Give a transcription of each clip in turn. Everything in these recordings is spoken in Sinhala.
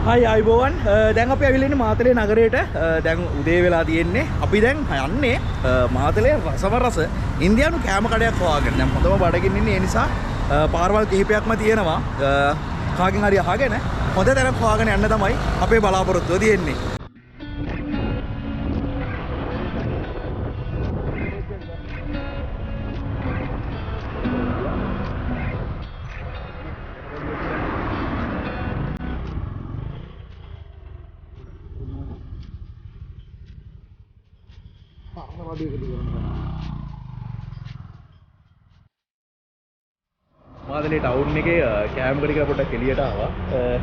හයි අයිබෝවන් දැන් අපි ඇවිල්ලා ඉන්නේ මාතලේ නගරයට. දැන් උදේ වෙලා තියෙන්නේ. අපි දැන් යන්නේ මාතලේ රසම රස ඉන්දියානු කෑම කඩයක් හොයාගෙන. දැන් හොඳම බඩගින්න ඉන්නේ. ඒ නිසා පාරවල් කිහිපයක්ම තියෙනවා. කාගෙන් හරි අහගෙන හොඳ තැනක් හොයාගෙන යන්න තමයි අපේ බලාපොරොත්තුව තියෙන්නේ. මාතලේ ටවුන් එකේ කෑම කඩ කියලා පොඩ්ඩක් එළියට ආවා.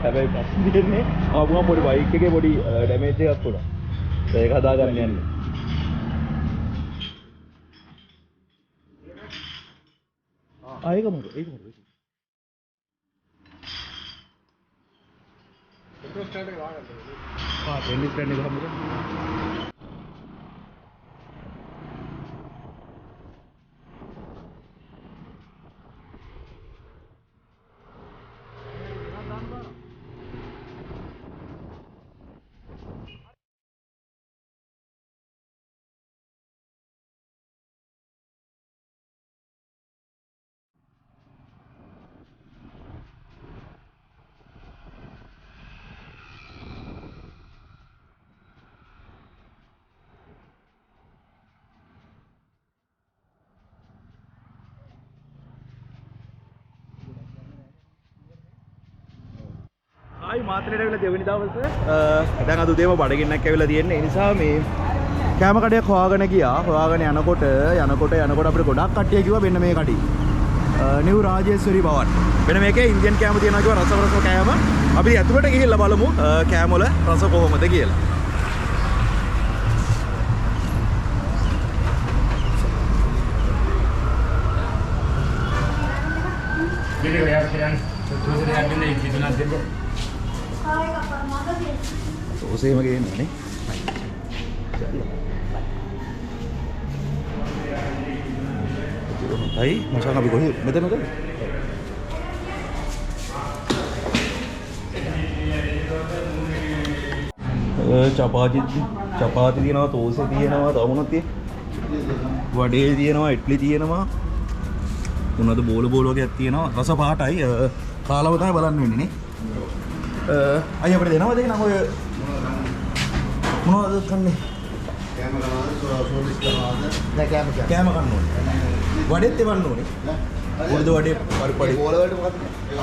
හැබැයි ප්‍රශ්නේ තියෙන්නේ ආපුවම පොඩි බයික් එකේ පොඩි ඩැමේජ් එකක් වුණා. ඒක හදාගන්න යන්නේ. ඒක මොකද? පෙට්‍රෝල් ස්ටෑන්ඩ් එක දාගන්න. පෙට්‍රෝල් ස්ටෑන්ඩ් එක ගහමුද? මාතලේට ඇවිල්ලා දෙවෙනි දවසේ දැන් අද උදේම බඩගින්නක් ඇවිල්ලා තියෙන්නේ. ඒ නිසා මේ කෑම කඩයක් හොයාගෙන ගියා. හොයාගෙන යනකොට අපිට ගොඩක් කට්ටිය කිව්වා මෙන්න මේ කඩේ. නිව් රාජේශ්වරි භවන්. මෙන්න මේකේ ඉන්දියන් කෑම තියෙනවා කිව්වා රස කෑම. අපි ඇතුළට ගිහිල්ලා බලමු කෑම වල රස කොහොමද කියලා. සෝසේම ගේන්නනේ. හයි මචං අපි කොහෙද මෙතනද? චපාති තියෙනවා, තෝසේ තියෙනවා, තව මොනවද තියෙන්නේ? වඩේ තියෙනවා, ඉඩ්ලි තියෙනවා. මොනවද බෝල වගේක් තියෙනවා. රස පාටයි. කාලව තමයි බලන්න වෙන්නේ නේ. අය අපිට දෙනවද එහෙනම් ඔය මොනවද කන්නේ? කෑම කනවාද? සෝලිස් කනවාද? නෑ කෑම කන්න ඕනේ. වඩේත් එවන්න ඕනේ. උඩද වඩේ පරිපඩි. බෝල වලට මොකක්ද? ඒක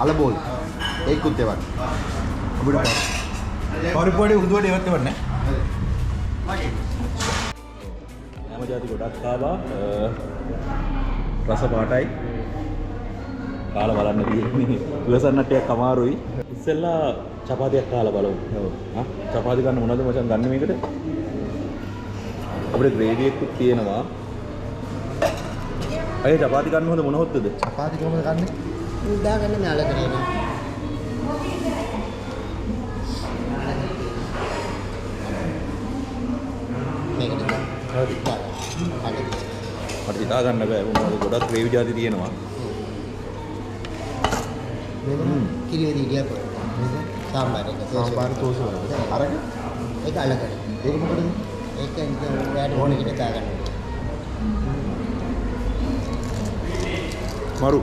අලබෝල්. ඒකුත් එවන්න. අපිට පරිපඩි උඩද වඩේ එවත් එවන්න නෑ. හැම જાති ගොඩක් ආවා. රස පාටයි. කාලා බලන්න තියෙන්නේ. ඉවසන්නට ටිකක් අමාරුයි. ඉස්සෙල්ලා චපාතියක් කාලා බලමු. ඔව්. චපාති ගන්න මොනවද මචං ගන්න මේකට? අපිට ග්‍රේවි එකකුත් තියෙනවා. අය චපාති ගන්න හොඳ මොන හොද්දද? චපාති කොහොමද ගන්නෙ? දාගන්න නාල කරේන. මේකට හරි. මට හිතා ගන්න බෑ. මොනවද ගොඩක් ග්‍රේවි જાති තියෙනවා. කිරිවෙදි ඉඩියක් සාම්බාර එක තෝස වලද අරක ඒක අලකට ඒක මොකටද ඒක නිකන් ඔයාලට ඕන විදිහට දාගන්න මරු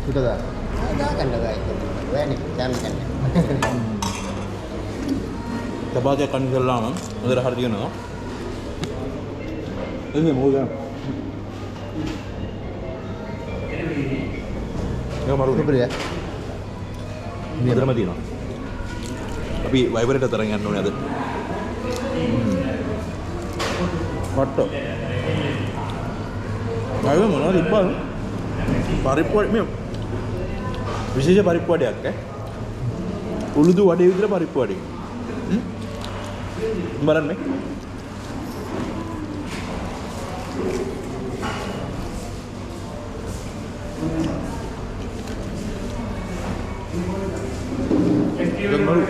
පිට දාගන්න බෑ ඔයානේ දාන්න ගන්න තබාගේ කන් කරලාම හොඳට හරි දිනනවා එන්නේ මොකද ඒක මරු නෙබ්‍රිය මෙතනම තියෙනවා අපි වයිබරේට තරන් යන්න ඕනේ අද වට්ටෝ ආයෙ මොනවද ඉබ්බා පරිප්පුව මේ විශේෂ පරිප්පුවඩයක් උළුදු වඩේ විතර පරිප්පුවඩේ බලන්න මේ maru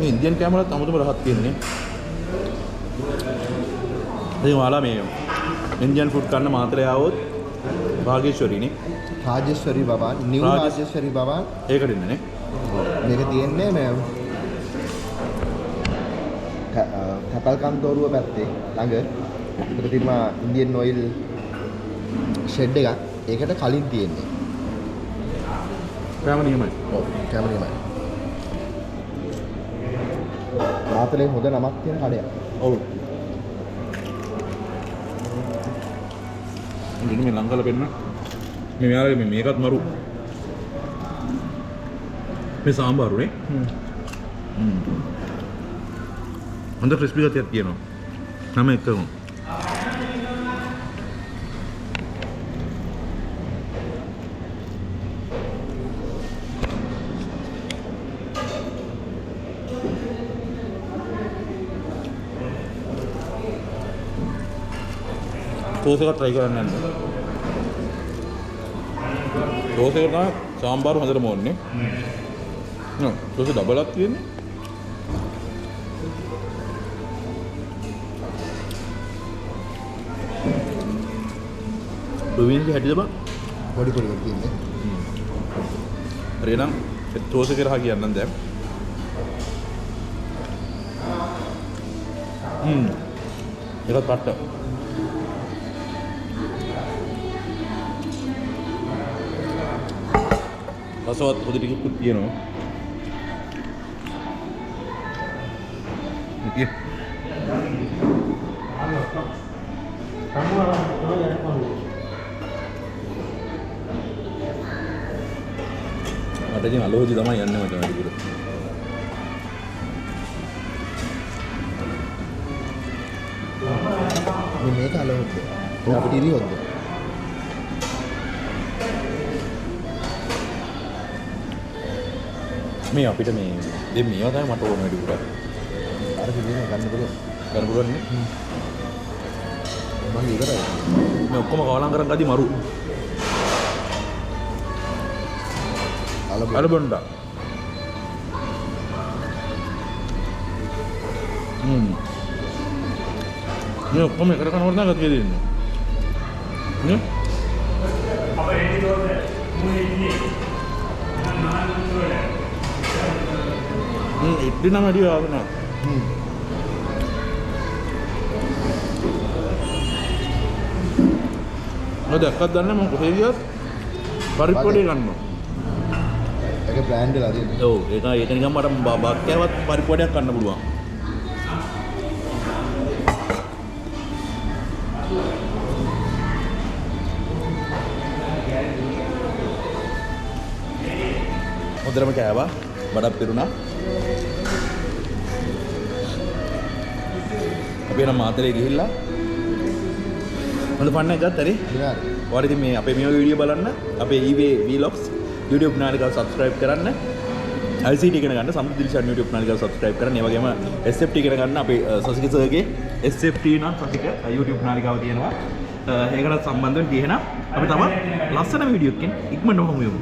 මේ ඉන්දියන් කෑම වලත් අමුතුම රහක් තියෙන්නේ. ඉතින් ඔයාලා මේ ඉන්දියන් ෆුඩ් කන්න මාතරේ ආවොත් භාගේශ්වරීනේ. රාජේශ්වරි බබා, නිව් රාජේශ්වරි බබා. ඒකට ඉන්නනේ. මේක තියෙන්නේ මේ කපල් කන්තෝරුව පැත්තේ ළඟ. ඒකට තියෙනවා ඉන්දියන් ඔයිල් ෂෙඩ් එකක්. ඒකට කලින් තියෙන්නේ. කෑම නියමයි. ඔව් කෑම නියමයි. මාතලේ හොඳ නමක් තියෙන කඩයක්. ඔව්. ඉතින් මේ ලංකාවේ පෙන්න මේ මෙයාලගේ මේකත් මරු. මේ සාම්බාරුනේ. හොඳ ක්‍රිස්පි ගතියක් තියෙනවා. නම එක්කම. टोस එක try කරන්න යන්න. टोस එක තමයි සාම්බාරු හොඳටම ඕනේ. නෝ टोस ඩබල් එකක් තියෙන්නේ. ප්‍රවීන්ගේ හැටිද බං? පොඩි පොඩි තියෙන්නේ. හරි නම් टोस එක රහ කියන්නම් දැන්. ඒකත් පට්ට. රසවත් පොඩි ටිකකුත් තියෙනවා. ඉතින් මට ඉතින් අලෝදි තමයි යන්නේ මට වැඩිපුර. මේක අලෝද. අපිට ඉරි හොද්ද. මේ අපිට මේ දැන් මේවා තමයි මට ඕන වැඩිපුර. අර කිව්වේ ගන්න පුළුවන්. ගන්න පුළුවන් නේ. මම ඉවරයි. මේ ඔක්කොම කවලම් කරන් ගදී මරු. අලබොණ්ඩා. මේ ඔක්කොම එකට කනවට නම් ගතිය දෙන්නේ. නේ? අපේ එන්නේ දෝරේ. මුයි ඉතින් නම් අඩිය ආවන. මම දැක්කත් දන්නේ මම කොහේ ගියත් පරිප්පුඩේ ගන්නවා. ඒක බ්‍රෑන්ඩ් එකලා තියෙනවා. ඔව් ඒක නිකන් මට බක්කෑවත් පරිප්පුඩයක් ගන්න පුළුවන්. හොඳටම කෑවා. බඩක් පිරුණා. අපි නම් මාතරේ ගිහිල්ලා හොඳ ෆන් එකක් ගත්තා නේ. ඔයාලා ඉතින් මේ අපේ මේ වීඩියෝ බලන්න අපේ EVA Vlogs YouTube නාලිකාව subscribe කරන්න. LCT ඉගෙන ගන්න සම්පූර්ණ දිලිෂාන් YouTube නාලිකාව subscribe කරන්න. ඒ වගේම SFT ඉගෙන ගන්න අපේ සසික සර්ගේ SFT නම් සසික YouTube නාලිකාව තියෙනවා. ඒකට සම්බන්ධ වෙන්න තියෙනවා. අපි තව ලස්සන වීඩියෝ එකකින් ඉක්මනටම හමු වෙමු.